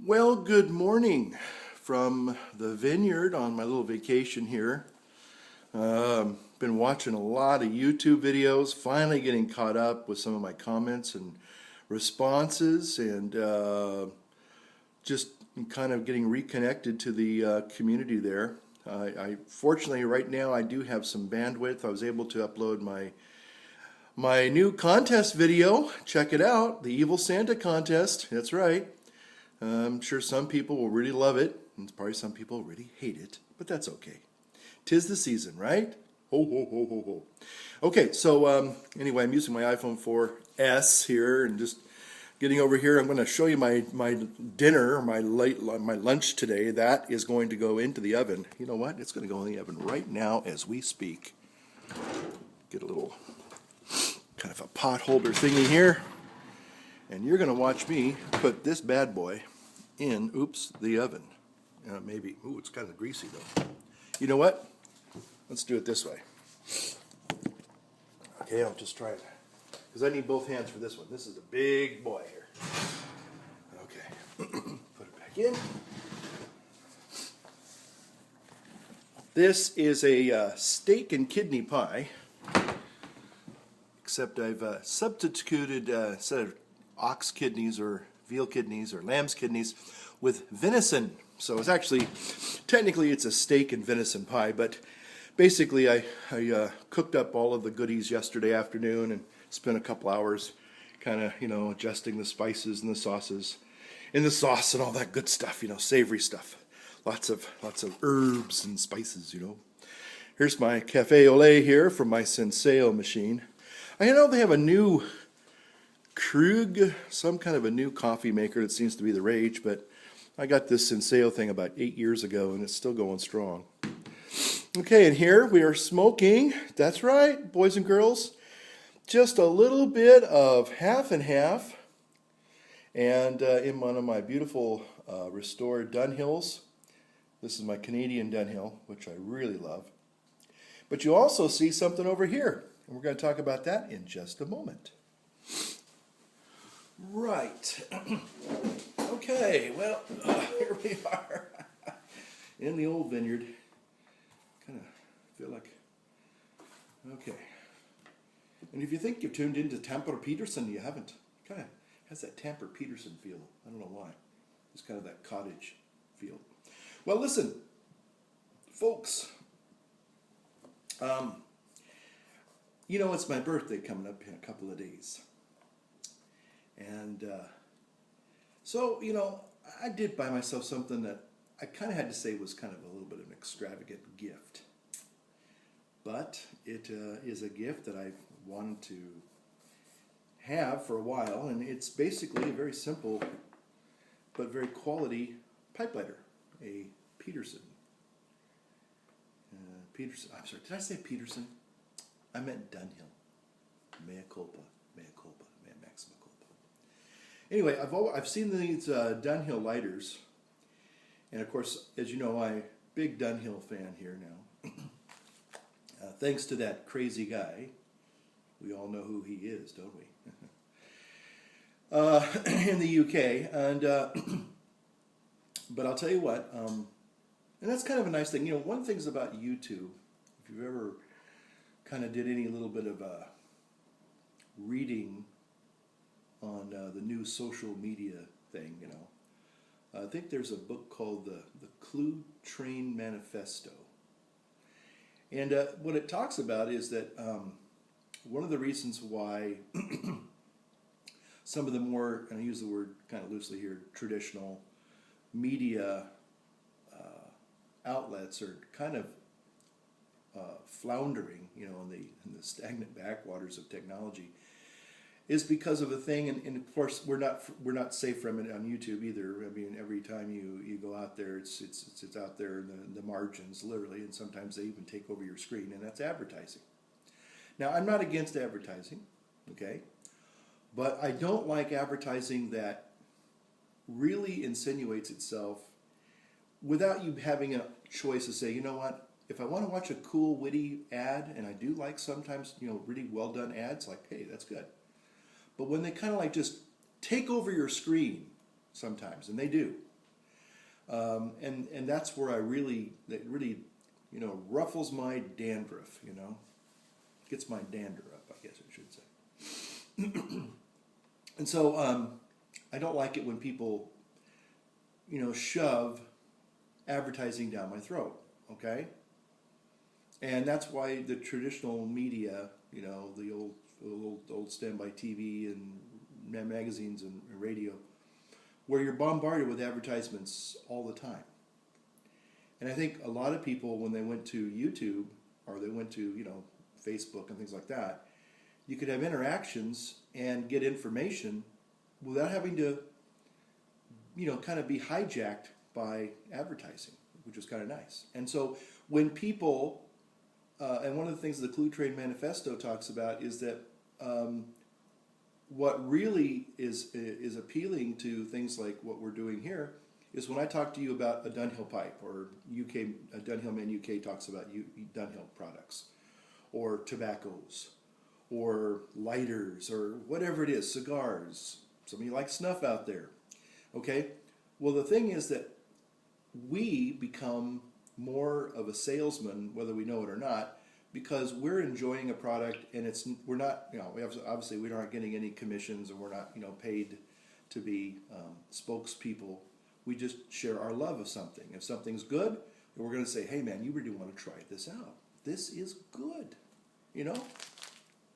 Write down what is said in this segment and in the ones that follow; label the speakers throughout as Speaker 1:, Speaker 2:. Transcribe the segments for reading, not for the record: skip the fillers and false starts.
Speaker 1: Well, good morning from the vineyard on my little vacation here. Been watching a lot of YouTube videos, finally getting caught up with some of my comments and responses, and just kind of getting reconnected to the community there. Fortunately, right now I do have some bandwidth. I was able to upload my new contest video. Check it out, the Evil Santa contest. That's right. I'm sure some people will really love it, and probably some people really hate it, but that's okay. 'Tis the season, right? Ho, ho, ho, ho, ho. Okay, so anyway, I'm using my iPhone 4S here and just getting over here. I'm going to show you my dinner, my lunch today. That is going to go into the oven. You know what? It's going to go in the oven right now as we speak. Get a little kind of a pot holder thingy here. And you're going to watch me put this bad boy in, the oven. Maybe, it's kind of greasy though. You know what? Let's do it this way. Okay, I'll just try it. Because I need both hands for this one. This is a big boy here. Okay, put it back in. This is a steak and kidney pie. Except I've substituted instead of ox kidneys or veal kidneys or lamb's kidneys with venison. So it's actually, technically it's a steak and venison pie, but basically I cooked up all of the goodies yesterday afternoon and spent a couple hours kind of, adjusting the spices and the sauces in the sauce and all that good stuff, savory stuff. Lots of herbs and spices, Here's my cafe au lait here from my Senseo machine. I know they have a new Krug, some kind of a new coffee maker that seems to be the rage, but I got this Senseo thing about 8 years ago and it's still going strong. Okay, and here we are smoking, that's right, boys and girls, just a little bit of half and half, and in one of my beautiful restored Dunhills. This is my Canadian Dunhill, which I really love. But you also see something over here, and we're going to talk about that in just a moment. Right. Okay, well, here we are in the old vineyard. Kind of feel like, okay. And if you think you've tuned into Tamper Peterson, you haven't. Kind of has that Tamper Peterson feel. I don't know why. It's kind of that cottage feel. Well, listen, folks. It's my birthday coming up in a couple of days. And so, I did buy myself something that I kind of had to say was kind of a little bit of an extravagant gift. But it is a gift that I've wanted to have for a while, and it's basically a very simple but very quality pipe lighter, a Peterson. I'm sorry, did I say Peterson? I meant Dunhill. Mea culpa, mea maxima culpa. Anyway, I've seen these Dunhill lighters, and of course, as you know, I'm a big Dunhill fan here now. Thanks to that crazy guy, we all know who he is, don't we? In the UK, and but I'll tell you what, and that's kind of a nice thing. One thing's about YouTube, if you've ever kind of did any little bit of reading on the new social media thing, I think there's a book called the Clue Train Manifesto. And what it talks about is that one of the reasons why some of the more, and I use the word kind of loosely here, traditional media outlets are kind of floundering, in the stagnant backwaters of technology, is because of a thing, and of course we're not safe from it on YouTube either. I mean, every time you go out there, it's out there in the margins, literally, and sometimes they even take over your screen, and that's advertising. Now, I'm not against advertising, okay, but I don't like advertising that really insinuates itself without you having a choice to say, you know what, if I want to watch a cool, witty ad, and I do like sometimes, really well done ads, like, hey, that's good. But when they kind of like just take over your screen sometimes, and they do, And that's where that really, ruffles my dandruff, gets my dander up, I guess I should say. And so I don't like it when people, shove advertising down my throat, okay? And that's why the traditional media, the old standby TV and magazines and radio, where you're bombarded with advertisements all the time. And I think a lot of people, when they went to YouTube or they went to, Facebook and things like that, you could have interactions and get information without having to, kind of be hijacked by advertising, which was kind of nice. And so when people, and one of the things the Clue Trade Manifesto talks about is that what really is appealing to things like what we're doing here is when I talk to you about a Dunhill pipe, or Dunhill Man UK talks about Dunhill products, or tobaccos, or lighters, or whatever it is, cigars. Some of you like snuff out there. Okay? Well, the thing is that we become more of a salesman, whether we know it or not, because we're enjoying a product, and we're not, obviously we aren't getting any commissions, and we're not, paid to be spokespeople. We just share our love of something. If something's good, then we're going to say, hey man, you really want to try this out. This is good.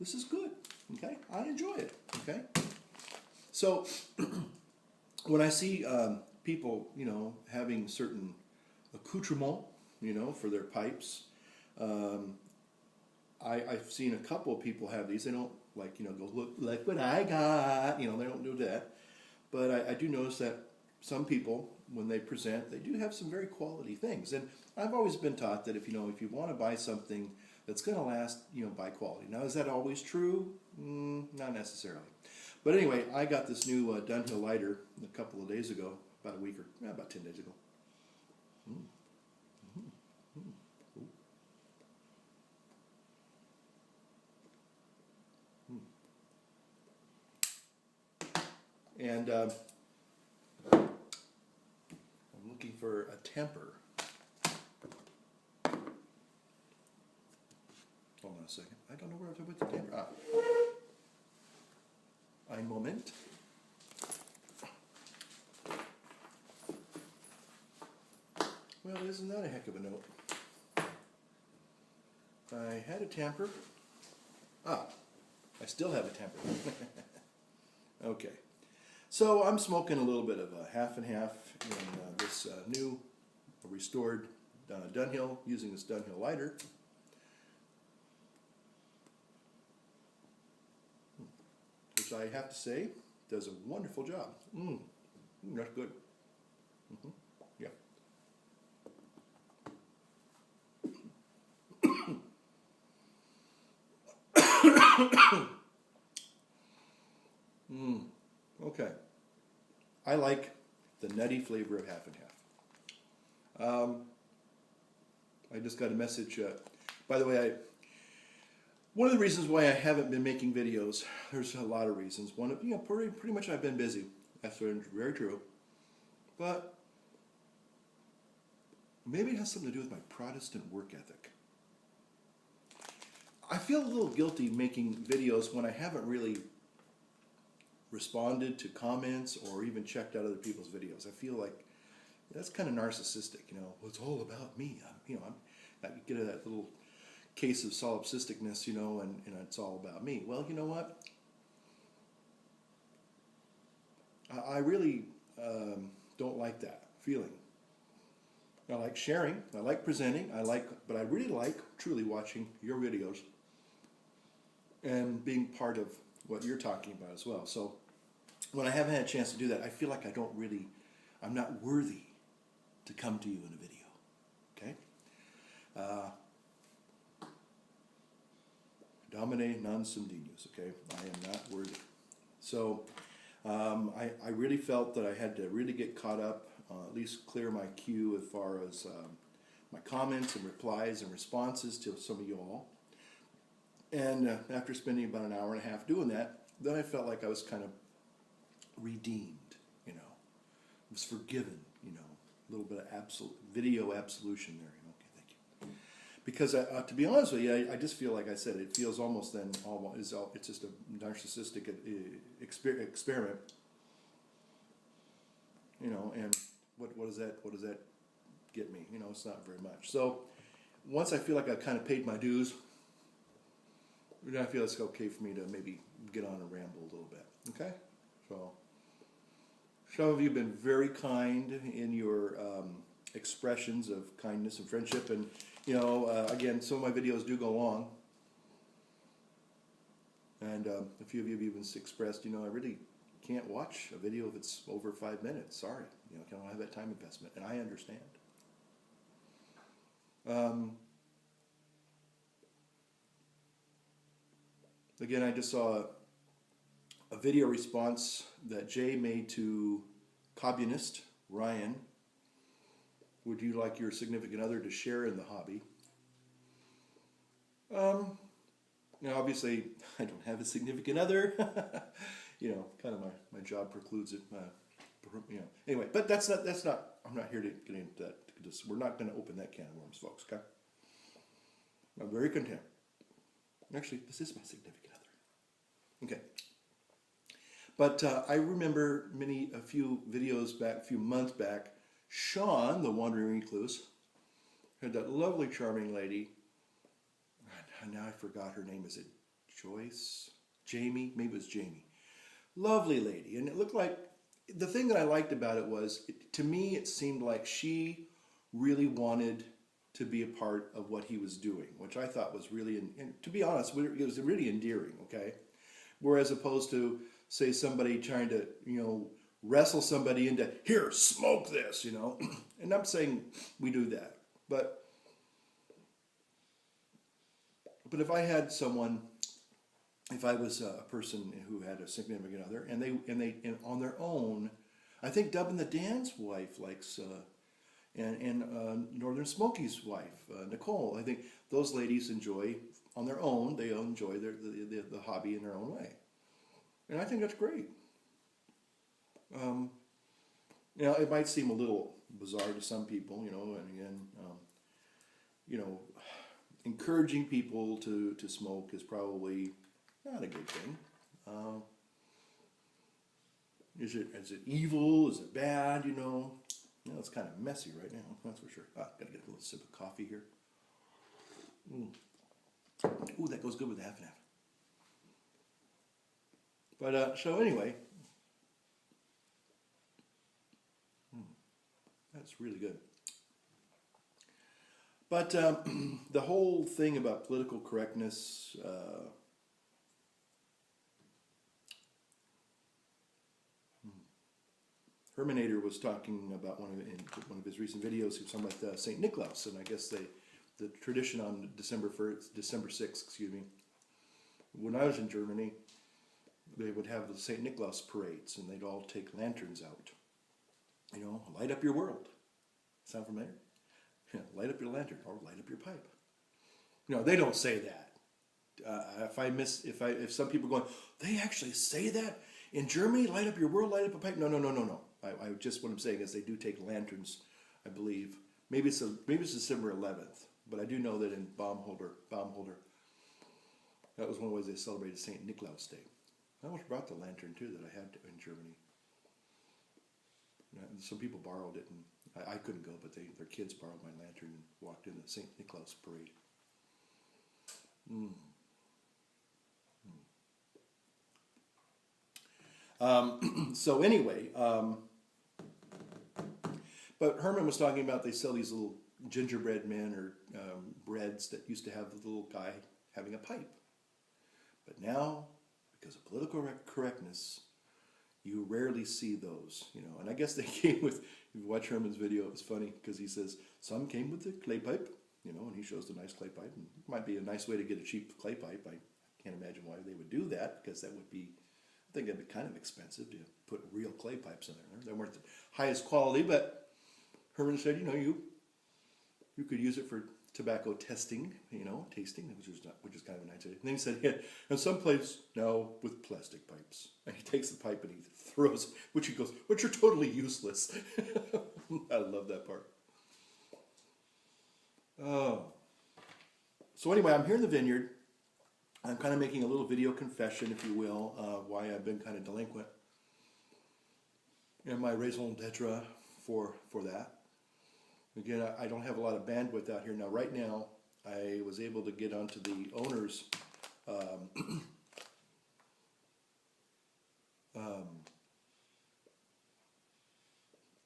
Speaker 1: This is good. Okay? I enjoy it. Okay? So when I see people, having certain accoutrement, for their pipes, I've seen a couple of people have these. They don't go look like what I got. They don't do that. But I do notice that some people, when they present, they do have some very quality things. And I've always been taught that if you want to buy something that's going to last, buy quality. Now, is that always true? Not necessarily. But anyway, I got this new Dunhill lighter a couple of days ago, about 10 days ago. And I'm looking for a temper. Hold on a second. I don't know where I put the temper. Ein Moment. Well, isn't that a heck of a note? I had a tamper. I still have a tamper. Okay. So I'm smoking a little bit of a half and half in this new restored Dunhill, using this Dunhill lighter. Which I have to say does a wonderful job. That's good. Yeah. Okay. I like the nutty flavor of half and half. I just got a message. By the way, one of the reasons why I haven't been making videos, there's a lot of reasons. One of, pretty much I've been busy. That's very true. But maybe it has something to do with my Protestant work ethic. I feel a little guilty making videos when I haven't really responded to comments or even checked out other people's videos. I feel like that's kind of narcissistic, Well, it's all about me. I get that little case of solipsisticness, and it's all about me. Well, you know what? I really don't like that feeling. I like sharing, I like presenting, but I really like truly watching your videos and being part of what you're talking about as well. So when I haven't had a chance to do that, I feel like I'm not worthy to come to you in a video. Okay? Domine non sum dignus, okay? I am not worthy. So I really felt that I had to really get caught up, at least clear my queue as far as my comments and replies and responses to some of you all. And after spending about an hour and a half doing that, then I felt like I was kind of redeemed, I was forgiven, little bit of video absolution there. Okay, thank you. Because to be honest with you, I just feel like I said, it feels almost then it's just a narcissistic experiment, you know. And what does that get me? You know, it's not very much. So once I feel like I kind of paid my dues, then I feel it's okay for me to maybe get on and ramble a little bit. Okay, so some of you have been very kind in your expressions of kindness and friendship, and you know, again, some of my videos do go long, and a few of you have even expressed, you know, I really can't watch a video if it's over 5 minutes. Sorry, you know, I don't have that time investment, and I understand. Again, I just saw a video response that Jay made to Communist Ryan. Would you like your significant other to share in the hobby? Now, obviously, I don't have a significant other. You know, kind of my job precludes it. You know, anyway, but that's not. I'm not here to get into that. We're not going to open that can of worms, folks. Okay. I'm very content. Actually, this is my significant other. Okay. But I remember a few videos back, a few months back, Sean, the wandering recluse, had that lovely, charming lady. Now I forgot her name. Is it Joyce? Jamie? Maybe it was Jamie. Lovely lady. And it looked like, the thing that I liked about it was, to me, it seemed like she really wanted to be a part of what he was doing, which I thought was really, and to be honest, it was really endearing, okay? Whereas opposed to, say, somebody trying to, you know, wrestle somebody into, here, smoke this, you know? And I'm saying we do that. But if I had someone, if I was a person who had a significant other, and on their own, I think Dub and the Dan's wife likes, and Northern Smoky's wife, Nicole, I think those ladies enjoy, on their own, they enjoy the hobby in their own way. And I think that's great. You know, it might seem a little bizarre to some people, you know, and again, you know, encouraging people to smoke is probably not a good thing. Is it evil? Is it bad? You know, it's kind of messy right now. That's for sure. Gotta get a little sip of coffee here. Ooh, that goes good with half and half. But so anyway, that's really good. But the whole thing about political correctness, Herminator was talking about in one of his recent videos. He was talking about St. Nicholas, and I guess the tradition on December 6th, excuse me. When I was in Germany, they would have the St. Nicholas parades, and they'd all take lanterns out. You know, light up your world. Sound familiar? Yeah, light up your lantern or light up your pipe. You know, they don't say that. If some people are going, they actually say that in Germany, light up your world, light up a pipe. No. I just, what I'm saying is they do take lanterns, I believe. Maybe it's December 11th, but I do know that in Baumholder, that was one of the ways they celebrated St. Nicholas Day. I almost brought the lantern too that I had in Germany. Some people borrowed it, and I couldn't go, but their kids borrowed my lantern and walked in the St. Nicholas parade. So anyway, but Herman was talking about they sell these little gingerbread men or breads that used to have the little guy having a pipe. But now, because of political correctness, you rarely see those, you know. And I guess they came with, if you watch Herman's video, it was funny because he says, some came with the clay pipe, you know, and he shows the nice clay pipe. And it might be a nice way to get a cheap clay pipe. I can't imagine why they would do that, because that would be, I think it'd be kind of expensive to put real clay pipes in there. They weren't the highest quality, but Herman said, you know, you could use it for tobacco testing, you know, tasting, which is kind of a nice idea. And then he said, yeah, and some place now with plastic pipes. And he takes the pipe and he throws, which are totally useless. I love that part. Oh. So anyway, I'm here in the vineyard. I'm kind of making a little video confession, if you will, why I've been kind of delinquent in my raison d'etre for that. Again, I don't have a lot of bandwidth out here now. Right now, I was able to get onto the owner's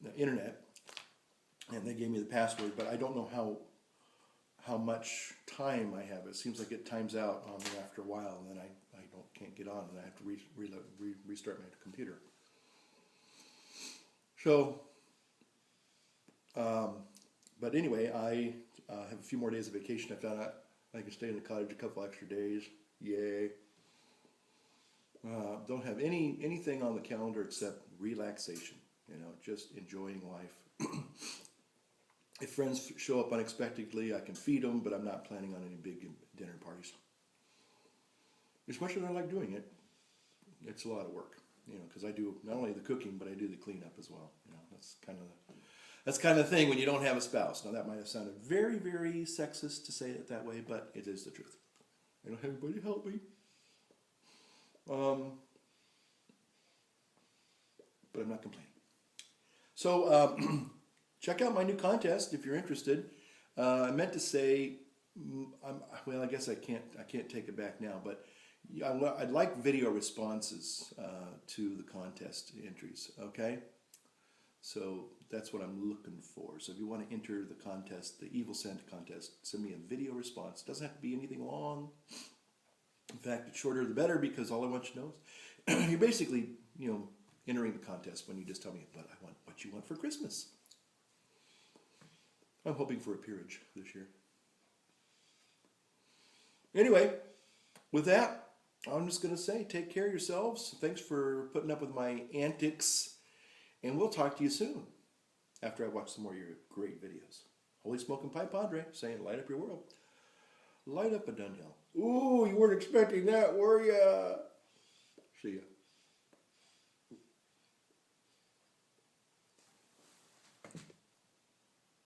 Speaker 1: the internet, and they gave me the password, but I don't know how much time I have. It seems like it times out on me after a while, and then I can't get on, and I have to restart my computer. So, but anyway, I have a few more days of vacation. I found out I can stay in the cottage a couple extra days. Yay. Don't have anything on the calendar except relaxation, just enjoying life. If friends show up unexpectedly, I can feed them, but I'm not planning on any big dinner parties. As much as I like doing it, it's a lot of work, because I do not only the cooking, but I do the cleanup as well. That's kind of the thing when you don't have a spouse. Now, that might have sounded very, very sexist to say it that way, but it is the truth. I don't have anybody to help me. But I'm not complaining. So, check out my new contest if you're interested. I meant to say, well, I guess I can't take it back now, but I'd like video responses to the contest entries, okay? So that's what I'm looking for. So if you want to enter the contest, the Evil Santa contest, send me a video response. It doesn't have to be anything long. In fact, the shorter the better, because all I want you to know is you're basically, entering the contest when you just tell me what you want for Christmas. I'm hoping for a peerage this year. Anyway, with that, I'm just going to say, take care of yourselves. Thanks for putting up with my antics. And we'll talk to you soon after I watch some more of your great videos. Holy Smoking Pie Padre saying, light up your world. Light up a Dunhill. Ooh, you weren't expecting that, were ya? See ya.